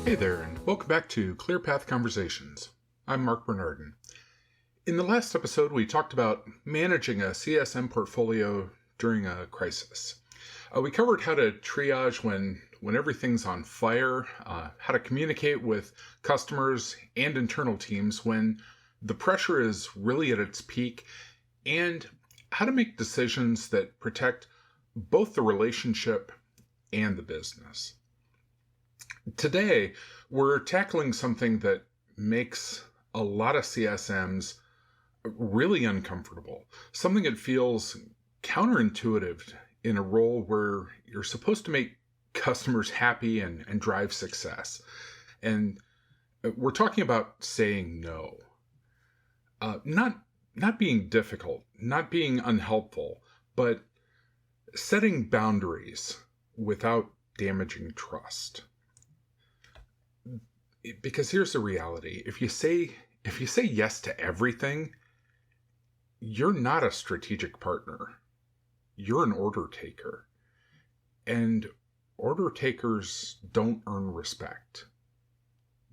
Hey there, and welcome back to ClearPath Conversations. I'm Mark Bernardin. In the last episode, we talked about managing a CSM portfolio during a crisis. We covered how to triage when everything's on fire, how to communicate with customers and internal teams when the pressure is really at its peak, and how to make decisions that protect both the relationship and the business. Today, we're tackling something that makes a lot of CSMs really uncomfortable, something that feels counterintuitive in a role where you're supposed to make customers happy and drive success. And we're talking about saying no. Not being difficult, not being unhelpful, but setting boundaries without damaging trust. Because here's the reality. If you say yes to everything, you're not a strategic partner. You're an order taker. And order takers don't earn respect.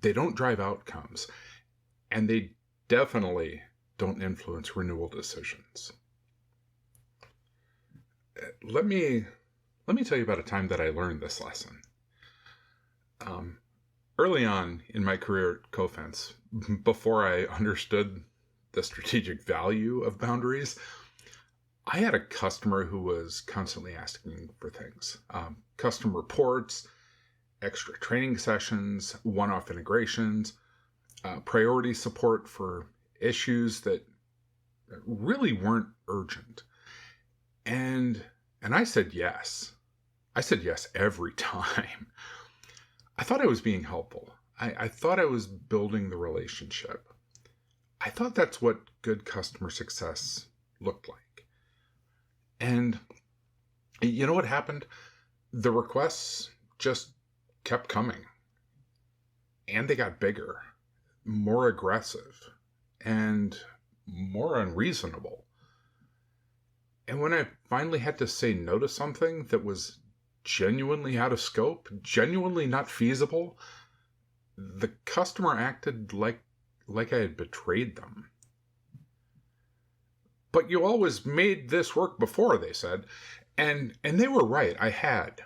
They don't drive outcomes. And they definitely don't influence renewal decisions. Let me tell you about a time that I learned this lesson. Early on in my career at Cofense, before I understood the strategic value of boundaries, I had a customer who was constantly asking for things. Custom reports, extra training sessions, one-off integrations, priority support for issues that really weren't urgent. And I said yes. I said yes every time. I thought I was being helpful. I thought I was building the relationship. I thought that's what good customer success looked like. And you know what happened? The requests just kept coming. And they got bigger, more aggressive, and more unreasonable. And when I finally had to say no to something that was genuinely out of scope, genuinely not feasible, the customer acted like I had betrayed them. But you always made this work before, they said. And they were right, I had.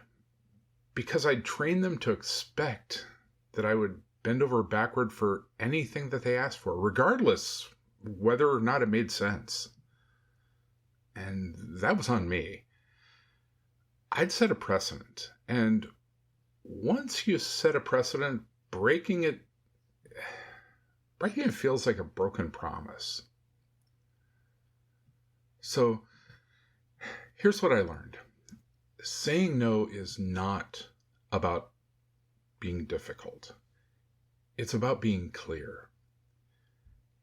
Because I'd trained them to expect that I would bend over backward for anything that they asked for, regardless whether or not it made sense. And that was on me. I'd set a precedent, and once you set a precedent, breaking it feels like a broken promise. So here's what I learned. Saying no is not about being difficult. It's about being clear.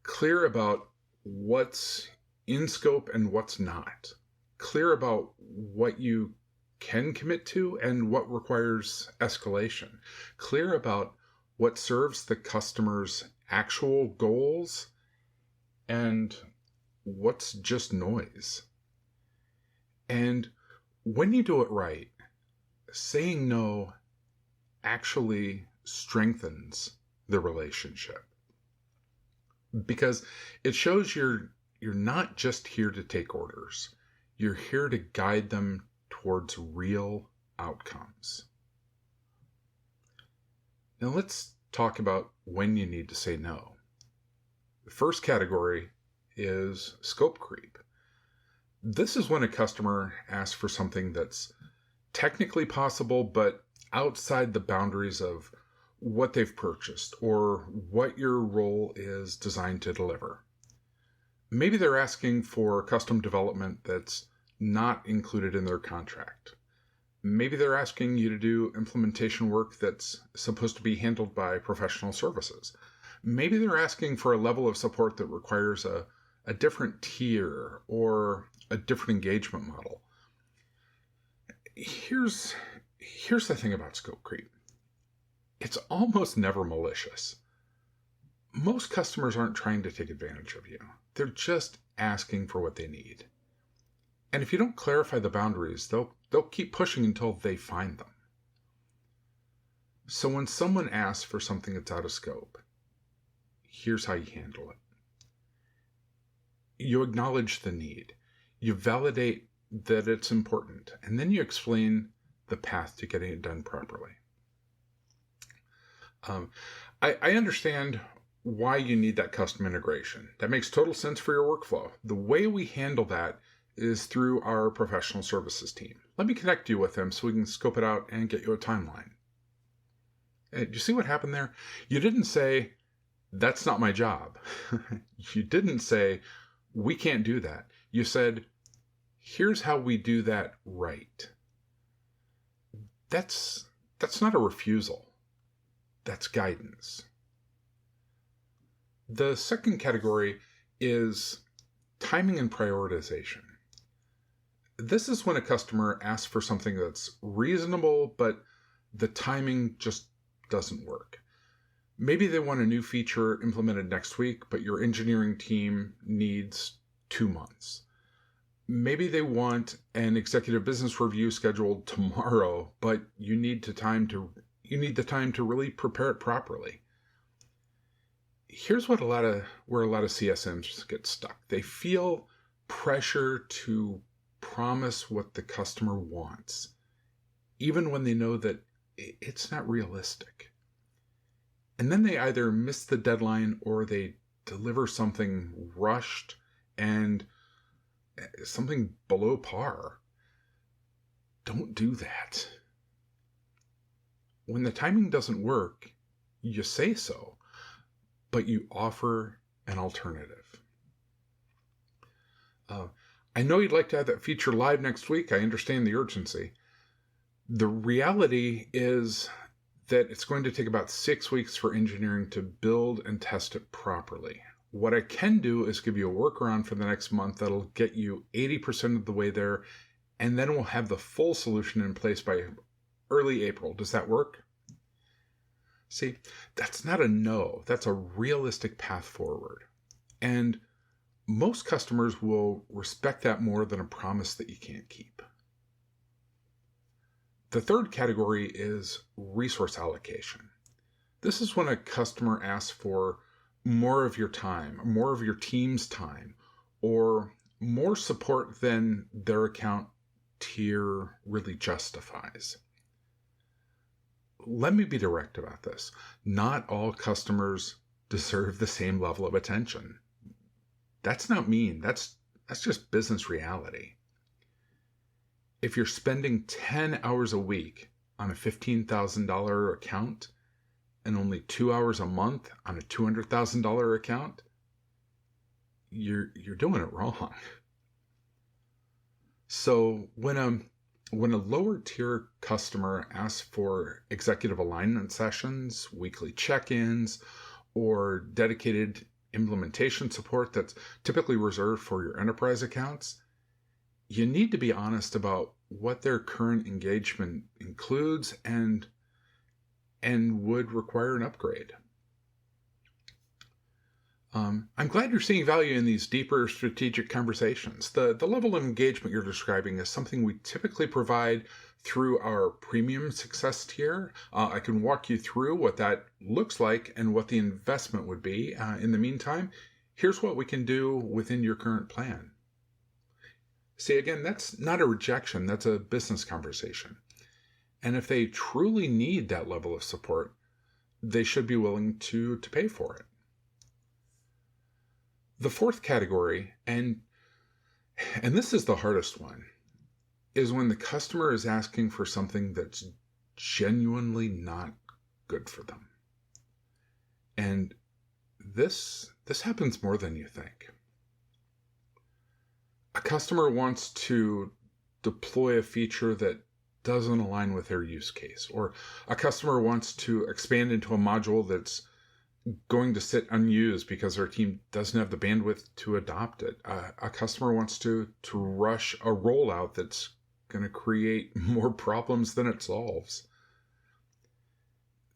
Clear about what's in scope and what's not. Clear about what you can commit to and what requires escalation. Clear about what serves the customer's actual goals and what's just noise. And when you do it right, saying no actually strengthens the relationship. Because it shows you're not just here to take orders. You're here to guide them towards real outcomes. Now let's talk about when you need to say no. The first category is scope creep. This is when a customer asks for something that's technically possible, but outside the boundaries of what they've purchased or what your role is designed to deliver. Maybe they're asking for custom development that's not included in their contract. Maybe they're asking you to do implementation work that's supposed to be handled by professional services. Maybe they're asking for a level of support that requires a different tier or a different engagement model. Here's the thing about scope creep. It's almost never malicious. Most customers aren't trying to take advantage of you. They're just asking for what they need. And if you don't clarify the boundaries, they'll keep pushing until they find them. So when someone asks for something that's out of scope, here's how you handle it. You acknowledge the need. You validate that it's important, and then you explain the path to getting it done properly. I understand why you need that custom integration. That makes total sense for your workflow. The way we handle that is through our professional services team. Let me connect you with them so we can scope it out and get you a timeline. Do you see what happened there? You didn't say, that's not my job. You didn't say, we can't do that. You said, here's how we do that right. That's not a refusal. That's guidance. The second category is timing and prioritization. This is when a customer asks for something that's reasonable, but the timing just doesn't work. Maybe they want a new feature implemented next week, but your engineering team needs 2 months. Maybe they want an executive business review scheduled tomorrow, but you need the time to really prepare it properly. Here's where a lot of CSMs get stuck. They feel pressure to promise what the customer wants, even when they know that it's not realistic. And then they either miss the deadline or they deliver something rushed and something below par. Don't do that. When the timing doesn't work, you say so, but you offer an alternative. I know you'd like to have that feature live next week. I understand the urgency. The reality is that it's going to take about 6 weeks for engineering to build and test it properly. What I can do is give you a workaround for the next month that'll get you 80% of the way there, and then we'll have the full solution in place by early April. Does that work? See, that's not a no. That's a realistic path forward. And most customers will respect that more than a promise that you can't keep. The third category is resource allocation. This is when a customer asks for more of your time, more of your team's time, or more support than their account tier really justifies. Let me be direct about this. Not all customers deserve the same level of attention. That's not mean. That's just business reality. If you're spending 10 hours a week on a $15,000 account and only 2 hours a month on a $200,000 account, you're doing it wrong. So when a lower tier customer asks for executive alignment sessions, weekly check-ins, or dedicated implementation support that's typically reserved for your enterprise accounts, you need to be honest about what their current engagement includes and would require an upgrade. I'm glad you're seeing value in these deeper strategic conversations. The level of engagement you're describing is something we typically provide through our premium success tier. I can walk you through what that looks like and what the investment would be. In the meantime, here's what we can do within your current plan. See, again, that's not a rejection. That's a business conversation. And if they truly need that level of support, they should be willing to pay for it. The fourth category, and this is the hardest one, is when the customer is asking for something that's genuinely not good for them. And this happens more than you think. A customer wants to deploy a feature that doesn't align with their use case, or a customer wants to expand into a module that's going to sit unused because their team doesn't have the bandwidth to adopt it. A customer wants to rush a rollout that's going to create more problems than it solves.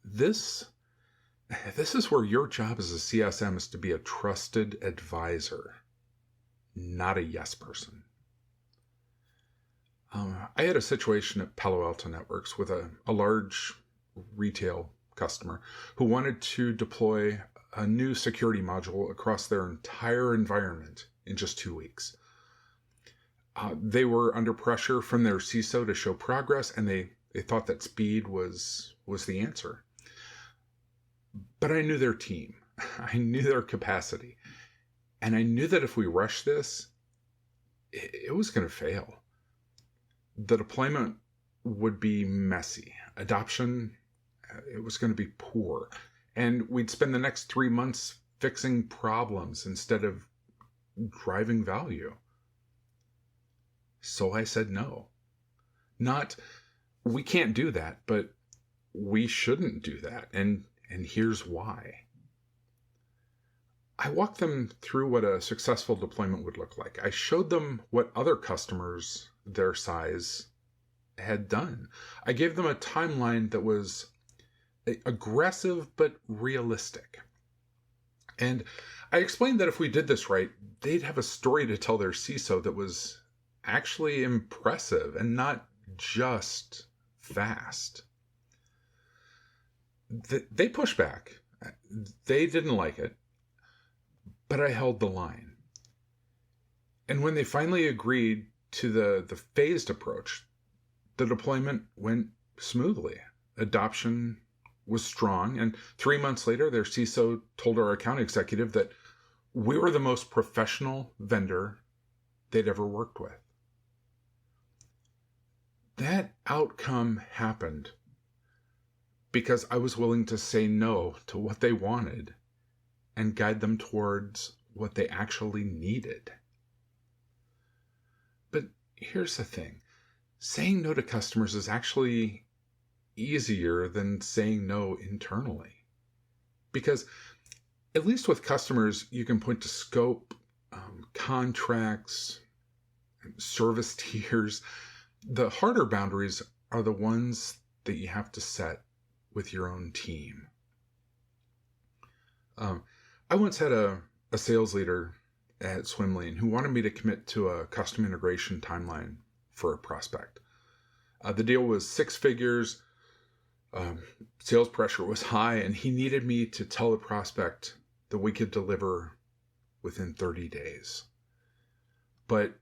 This is where your job as a CSM is to be a trusted advisor, not a yes person. I had a situation at Palo Alto Networks with a large retail customer who wanted to deploy a new security module across their entire environment in just 2 weeks. They were under pressure from their CISO to show progress, and they thought that speed was the answer. But I knew their team. I knew their capacity. And I knew that if we rushed this, it was going to fail. The deployment would be messy. Adoption, it was going to be poor. And we'd spend the next 3 months fixing problems instead of driving value. So I said no. Not, we can't do that, but we shouldn't do that. And here's why. I walked them through what a successful deployment would look like. I showed them what other customers their size had done. I gave them a timeline that was aggressive but realistic. And I explained that if we did this right, they'd have a story to tell their CISO that was actually impressive and not just fast. They pushed back. They didn't like it, but I held the line. And when they finally agreed to the phased approach, the deployment went smoothly. Adoption was strong, and 3 months later, their CISO told our account executive that we were the most professional vendor they'd ever worked with. That outcome happened because I was willing to say no to what they wanted and guide them towards what they actually needed. But here's the thing. Saying no to customers is actually easier than saying no internally. Because at least with customers, you can point to scope, contracts, service tiers. The harder boundaries are the ones that you have to set with your own team. I once had a sales leader at Swimlane who wanted me to commit to a custom integration timeline for a prospect. The deal was 6 figures, sales pressure was high, and he needed me to tell the prospect that we could deliver within 30 days. But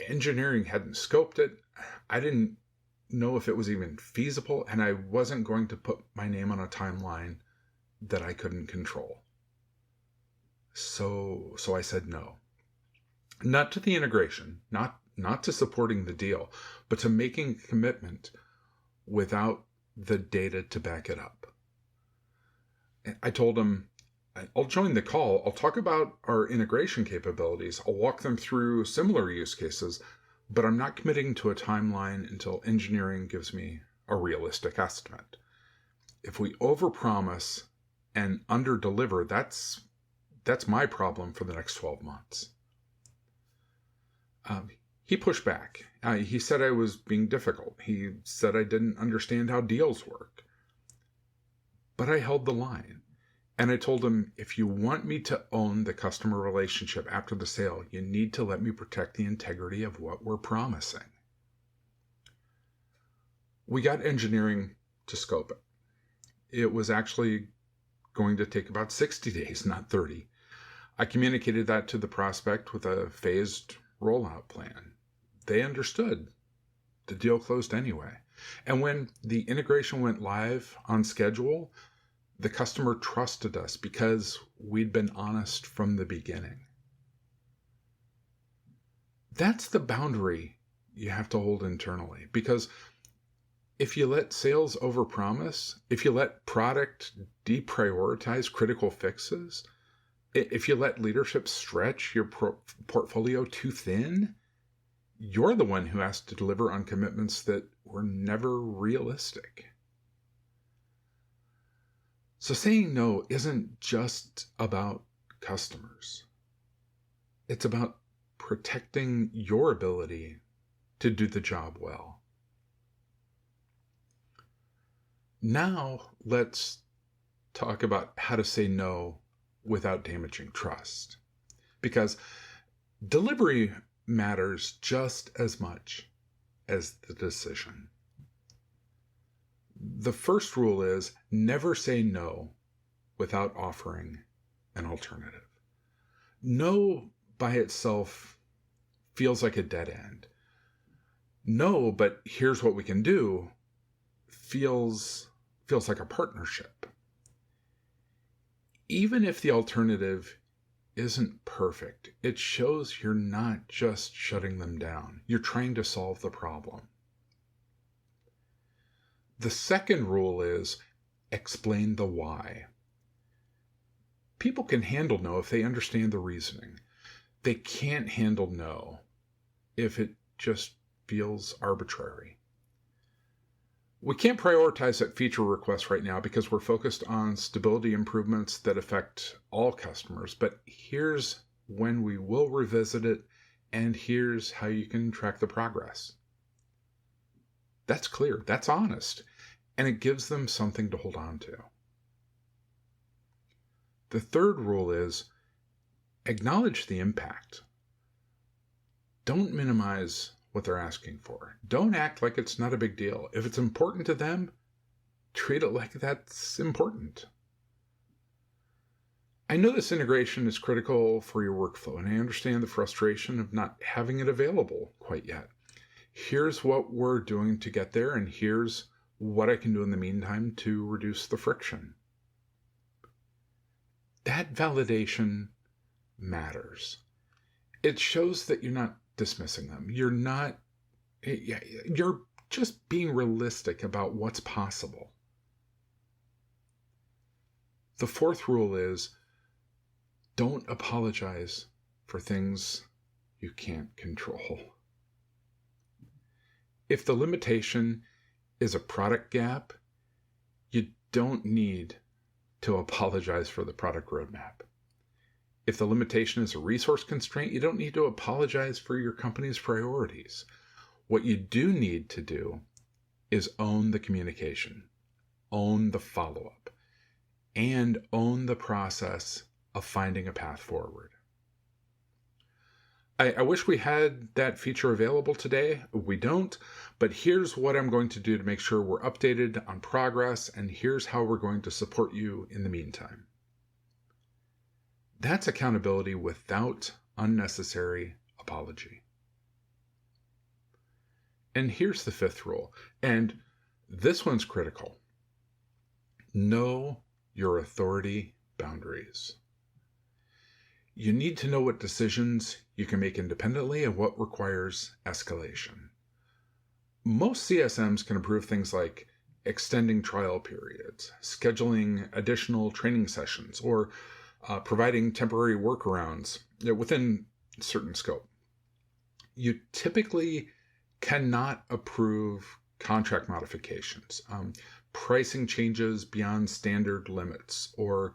engineering hadn't scoped it. I didn't know if it was even feasible, and I wasn't going to put my name on a timeline that I couldn't control. So I said no. Not to the integration, not to supporting the deal, but to making a commitment without the data to back it up. I told him, I'll join the call. I'll talk about our integration capabilities. I'll walk them through similar use cases, but I'm not committing to a timeline until engineering gives me a realistic estimate. If we overpromise and underdeliver, that's my problem for the next 12 months. He pushed back. He said I was being difficult. He said I didn't understand how deals work. But I held the line. And I told him, if you want me to own the customer relationship after the sale, you need to let me protect the integrity of what we're promising. We got engineering to scope it. It was actually going to take about 60 days, not 30. I communicated that to the prospect with a phased rollout plan. They understood. The deal closed anyway. And when the integration went live on schedule, the customer trusted us because we'd been honest from the beginning. That's the boundary you have to hold internally, because if you let sales overpromise, if you let product deprioritize critical fixes, if you let leadership stretch your portfolio too thin, you're the one who has to deliver on commitments that were never realistic. So saying no isn't just about customers. It's about protecting your ability to do the job well. Now let's talk about how to say no without damaging trust. Because delivery matters just as much as the decision. The first rule is never say no without offering an alternative. No by itself feels like a dead end. No, but here's what we can do feels like a partnership. Even if the alternative isn't perfect, it shows you're not just shutting them down. You're trying to solve the problem. The second rule is explain the why. People can handle no if they understand the reasoning. They can't handle no if it just feels arbitrary. We can't prioritize that feature request right now because we're focused on stability improvements that affect all customers, but here's when we will revisit it, and here's how you can track the progress. That's clear, that's honest, and it gives them something to hold on to. The third rule is acknowledge the impact. Don't minimize what they're asking for. Don't act like it's not a big deal. If it's important to them, treat it like that's important. I know this integration is critical for your workflow, and I understand the frustration of not having it available quite yet. Here's what we're doing to get there, and here's what I can do in the meantime to reduce the friction. That validation matters. It shows that you're not dismissing them. You're just being realistic about what's possible. The fourth rule is don't apologize for things you can't control. If the limitation is a product gap, you don't need to apologize for the product roadmap. If the limitation is a resource constraint, you don't need to apologize for your company's priorities. What you do need to do is own the communication, own the follow-up, and own the process of finding a path forward. I wish we had that feature available today. We don't, but here's what I'm going to do to make sure we're updated on progress, and here's how we're going to support you in the meantime. That's accountability without unnecessary apology. And here's the fifth rule, and this one's critical. Know your authority boundaries. You need to know what decisions you can make independently and what requires escalation. Most CSMs can approve things like extending trial periods, scheduling additional training sessions, or providing temporary workarounds within certain scope. You typically cannot approve contract modifications, pricing changes beyond standard limits, or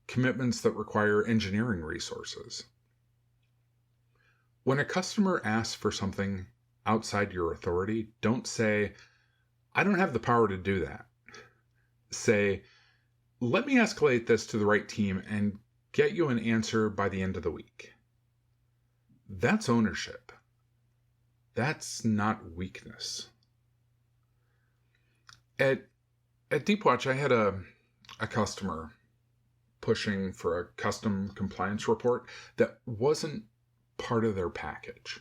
commitments that require engineering resources. When a customer asks for something outside your authority, don't say, I don't have the power to do that. Say, let me escalate this to the right team and get you an answer by the end of the week. That's ownership. That's not weakness. At Deepwatch, I had a customer pushing for a custom compliance report that wasn't part of their package.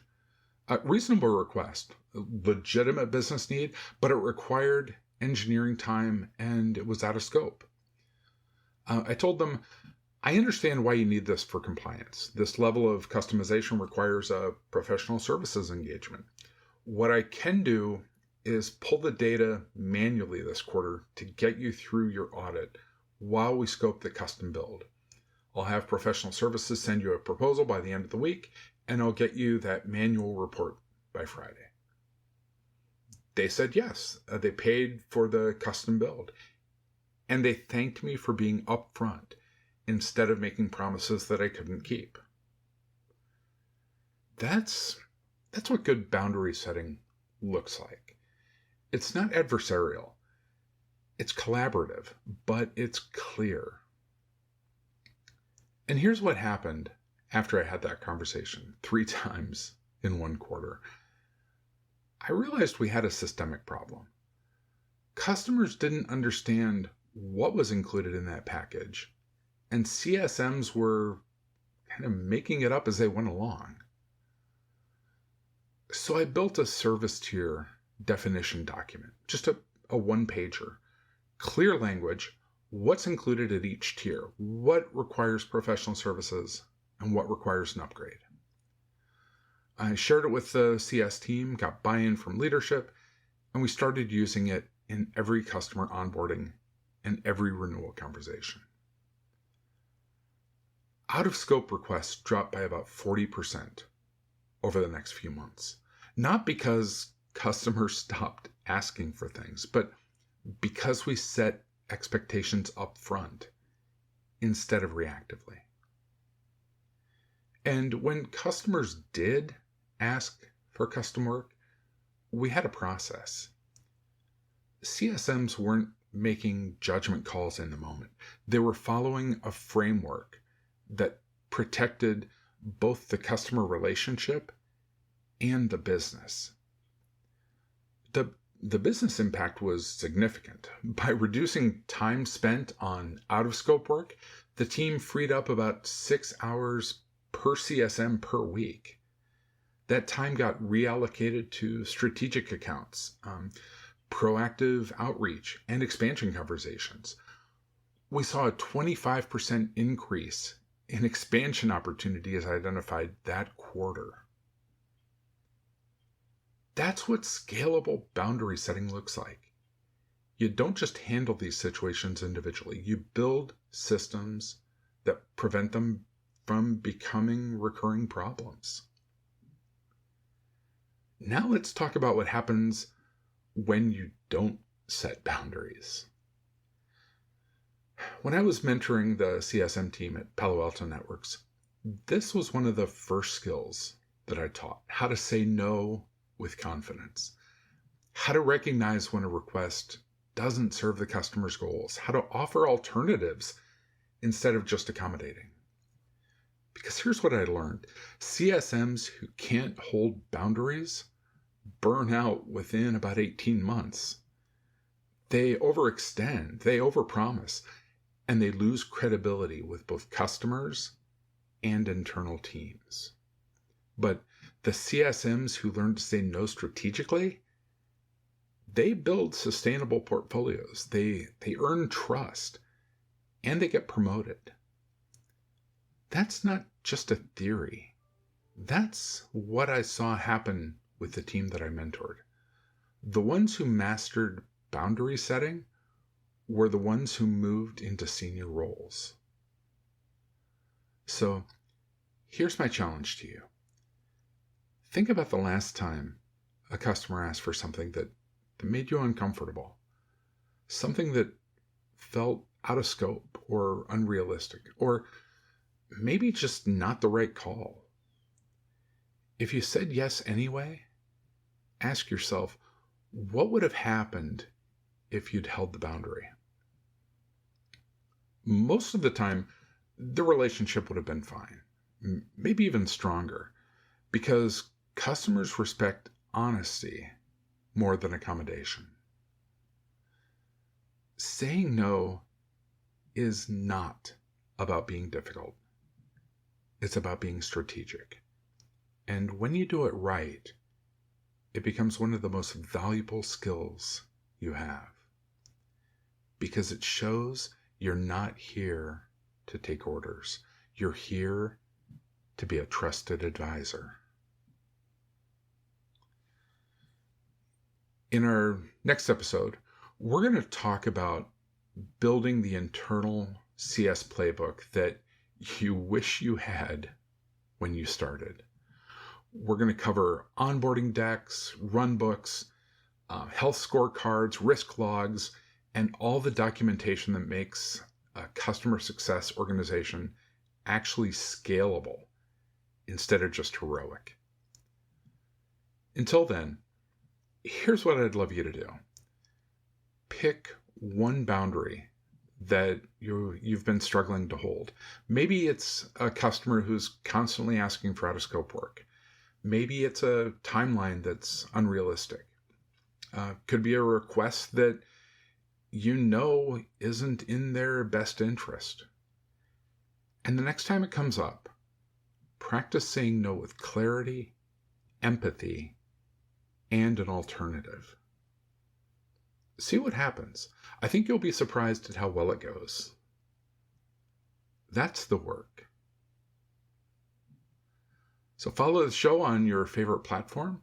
A reasonable request, a legitimate business need, but it required engineering time and it was out of scope. I told them, I understand why you need this for compliance. This level of customization requires a professional services engagement. What I can do is pull the data manually this quarter to get you through your audit while we scope the custom build. I'll have professional services send you a proposal by the end of the week, and I'll get you that manual report by Friday. They said yes. They paid for the custom build, and they thanked me for being upfront instead of making promises that I couldn't keep. That's what good boundary setting looks like. It's not adversarial. It's collaborative, but it's clear. And here's what happened after I had that conversation 3 times in one quarter. I realized we had a systemic problem. customers didn't understand what was included in that package, and CSMs were kind of making it up as they went along. So I built a service tier definition document, just a one-pager. Clear language, what's included at each tier, what requires professional services, and what requires an upgrade. I shared it with the CS team, got buy-in from leadership, and we started using it in every customer onboarding and every renewal conversation. Out-of-scope requests dropped by about 40% over the next few months. Not because customers stopped asking for things, but because we set expectations up front instead of reactively. And when customers did ask for custom work, we had a process. CSMs weren't making judgment calls in the moment. They were following a framework that protected both the customer relationship and the business. The business impact was significant. By reducing time spent on out-of-scope work, the team freed up about 6 hours per CSM per week. That time got reallocated to strategic accounts, proactive outreach, and expansion conversations. We saw a 25% increase in expansion opportunities identified that quarter. That's what scalable boundary setting looks like. You don't just handle these situations individually. You build systems that prevent them from becoming recurring problems. Now let's talk about what happens when you don't set boundaries. When I was mentoring the CSM team at Palo Alto Networks, this was one of the first skills that I taught: how to say no with confidence, how to recognize when a request doesn't serve the customer's goals, how to offer alternatives instead of just accommodating. Because here's what I learned: CSMs who can't hold boundaries burn out within about 18 months. They overextend, they overpromise, and they lose credibility with both customers and internal teams. But the CSMs who learn to say no strategically, they build sustainable portfolios. They earn trust, and they get promoted. That's not just a theory. That's what I saw happen with the team that I mentored. The ones who mastered boundary setting were the ones who moved into senior roles. So here's my challenge to you. Think about the last time a customer asked for something that made you uncomfortable, something that felt out of scope or unrealistic, or maybe just not the right call. If you said yes anyway, ask yourself, what would have happened if you'd held the boundary? Most of the time, the relationship would have been fine, maybe even stronger, because customers respect honesty more than accommodation. Saying no is not about being difficult. It's about being strategic. And when you do it right, it becomes one of the most valuable skills you have, because it shows you're not here to take orders. You're here to be a trusted advisor. In our next episode, we're going to talk about building the internal CS playbook that you wish you had when you started. We're going to cover onboarding decks, run books, health scorecards, risk logs, and all the documentation that makes a customer success organization actually scalable instead of just heroic. Until then, here's what I'd love you to do. Pick one boundary that you've been struggling to hold. Maybe it's a customer who's constantly asking for out-of-scope work. Maybe it's a timeline that's unrealistic. Could be a request that you know isn't in their best interest. And the next time it comes up, practice saying no with clarity, empathy, and an alternative. See what happens. I think you'll be surprised at how well it goes. That's the work. So follow the show on your favorite platform.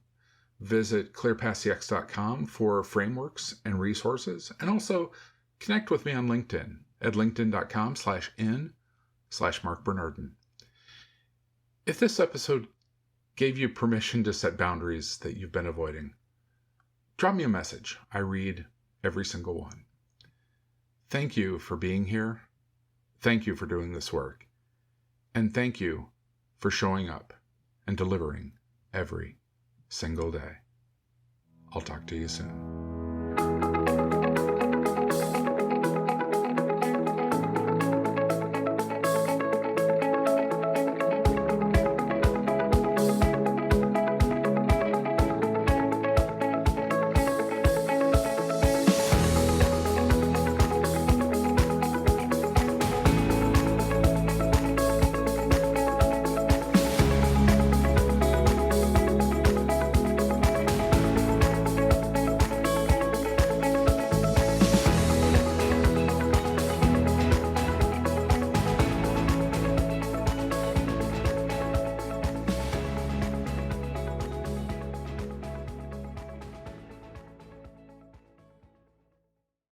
Visit clearpathcx.com for frameworks and resources, and also connect with me on LinkedIn at linkedin.com/in/Mark Bernardin. If this episode gave you permission to set boundaries that you've been avoiding, drop me a message. I read every single one. Thank you for being here. Thank you for doing this work. And thank you for showing up and delivering every single day. I'll talk to you soon.